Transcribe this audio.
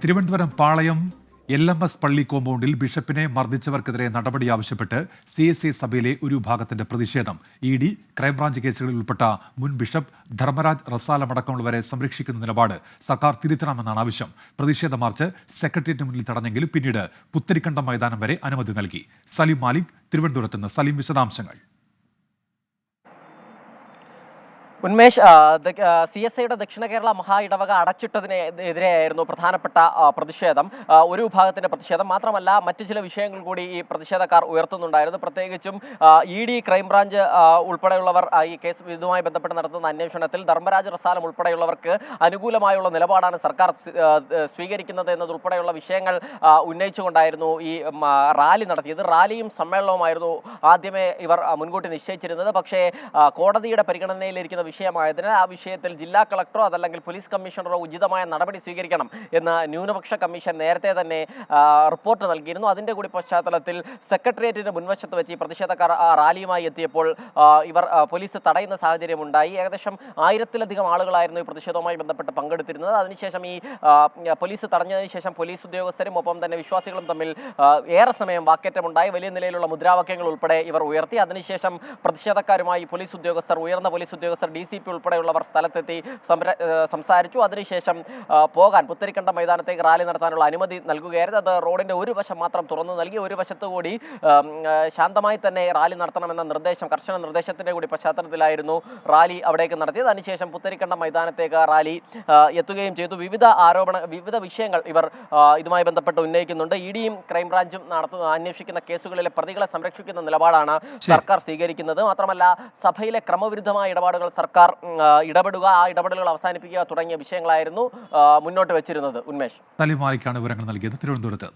Thiruvananthapuram Palayam LMS പള്ളി കോമ്പൗണ്ടിൽ ബിഷപ്പിനെ മർദ്ദിച്ചവർക്കെതിരെ നടപടി ആവശ്യപ്പെട്ട് CSA സഭയിലെ ഒരു വിഭാഗത്തിന്റെ പ്രതിഷേധം. ED, ക്രൈംബ്രാഞ്ച് കേസുകളിൽ ഉൾപ്പെട്ട മുൻ ബിഷപ്പ് ധർമ്മരാജ് റസാലമടക്കമുള്ളവരെ സംരക്ഷിക്കുന്ന നിലപാട് സർക്കാർ തിരുത്തണമെന്നാണ് ആവശ്യം. പ്രതിഷേധ മാർച്ച് സെക്രട്ടേറിയറ്റിന് മുന്നിൽ തടഞ്ഞെങ്കിലും പിന്നീട് പുത്തരിക്കണ്ടം മൈതാനം വരെ അനുമതി നൽകി. സലീം മാലിക് തിരുവനന്തപുരത്ത് നിന്ന്. സലീം, വിശദാംശങ്ങൾ. ഉന്മേഷ്, CSIയുടെ ദക്ഷിണ കേരള മഹാ ഇടവക അടച്ചിട്ടതിനെതിരെയായിരുന്നു പ്രധാനപ്പെട്ട പ്രതിഷേധം. ഒരു വിഭാഗത്തിന്റെ പ്രതിഷേധം മാത്രമല്ല, മറ്റു ചില വിഷയങ്ങൾ കൂടി ഈ പ്രതിഷേധക്കാർ ഉയർത്തുന്നുണ്ടായിരുന്നു. പ്രത്യേകിച്ചും ED, ക്രൈംബ്രാഞ്ച് ഉൾപ്പെടെയുള്ളവർ ഈ കേസ് ഇതുമായി ബന്ധപ്പെട്ട് നടത്തുന്ന അന്വേഷണത്തിൽ ധർമ്മരാജ് റസാലം ഉൾപ്പെടെയുള്ളവർക്ക് അനുകൂലമായുള്ള നിലപാടാണ് സർക്കാർ സ്വീകരിക്കുന്നത് എന്നതുൾപ്പെടെയുള്ള വിഷയങ്ങൾ ഉന്നയിച്ചുകൊണ്ടായിരുന്നു ഈ റാലി നടത്തിയത്. റാലിയും സമ്മേളനവുമായിരുന്നു ആദ്യമേ ഇവർ മുൻകൂട്ടി നിശ്ചയിച്ചിരുന്നത്. പക്ഷേ കോടതിയുടെ പരിഗണനയിലിരിക്കുന്ന വിഷയമായതിനാൽ ആ വിഷയത്തിൽ ജില്ലാ കളക്ടറോ അതല്ലെങ്കിൽ പോലീസ് കമ്മീഷണറോ ഉചിതമായ നടപടി സ്വീകരിക്കണം എന്ന് ന്യൂനപക്ഷ കമ്മീഷൻ നേരത്തെ തന്നെ റിപ്പോർട്ട് നൽകിയിരുന്നു. അതിന്റെ കൂടി പശ്ചാത്തലത്തിൽ സെക്രട്ടേറിയറ്റിന്റെ മുൻവശത്ത് വെച്ച് ഈ പ്രതിഷേധക്കാർ റാലിയുമായി എത്തിയപ്പോൾ ഇവർ പോലീസ് തടയുന്ന സാഹചര്യമുണ്ടായി. ഏകദേശം 1000-ലധികം ആളുകളായിരുന്നു ഈ പ്രതിഷേധവുമായി ബന്ധപ്പെട്ട് പങ്കെടുത്തിരുന്നത്. അതിനുശേഷം ഈ പോലീസ് തടഞ്ഞതിന് ശേഷം പോലീസ് ഉദ്യോഗസ്ഥരും ഒപ്പം തന്നെ വിശ്വാസികളും തമ്മിൽ ഏറെ സമയം വാക്കേറ്റമുണ്ടായി. വലിയ നിലയിലുള്ള മുദ്രാവാക്യങ്ങൾ ഉൾപ്പെടെ ഇവർ ഉയർത്തി. അതിനുശേഷം പ്രതിഷേധക്കാരുമായി ഉയർന്ന പോലീസ് ഉദ്യോഗസ്ഥർ DCP ഉൾപ്പെടെയുള്ളവർ സ്ഥലത്തെത്തി സംസാരിച്ചു. അതിനുശേഷം പോകാൻ പുത്തരിക്കണ്ടം മൈതാനത്തേക്ക് റാലി നടത്താനുള്ള അനുമതി നൽകുകയായിരുന്നു. അത് റോഡിന്റെ ഒരു വശം മാത്രം തുറന്നു നൽകി. ഒരു വശത്തു കൂടി ശാന്തമായി തന്നെ റാലി നടത്തണമെന്ന കർശന നിർദ്ദേശത്തിന്റെ കൂടി പശ്ചാത്തലത്തിലായിരുന്നു റാലി അവിടേക്ക് നടത്തിയത്. അതിനുശേഷം പുത്തരിക്കണ്ടം മൈതാനത്തേക്ക് റാലി എത്തുകയും ചെയ്തു. വിവിധ വിഷയങ്ങൾ ഇവർ ഇതുമായി ബന്ധപ്പെട്ട് ഉന്നയിക്കുന്നുണ്ട്. EDയും ക്രൈംബ്രാഞ്ചും അന്വേഷിക്കുന്ന കേസുകളിലെ പ്രതികളെ സംരക്ഷിക്കുന്ന നിലപാടാണ് സർക്കാർ സ്വീകരിക്കുന്നത്. മാത്രമല്ല, സഭയിലെ ക്രമവിരുദ്ധമായ ഇടപാടുകൾ സർക്കാർ ഇടപെടുക, ആ ഇടപെടലുകൾ അവസാനിപ്പിക്കുക തുടങ്ങിയ വിഷയങ്ങളായിരുന്നു മുന്നോട്ട് വെച്ചിരുന്നത്. ഉന്മേഷ്, സലീം മാലിക്കാണ് വിവരങ്ങൾ നൽകിയത് തിരുവനന്തപുരത്ത്.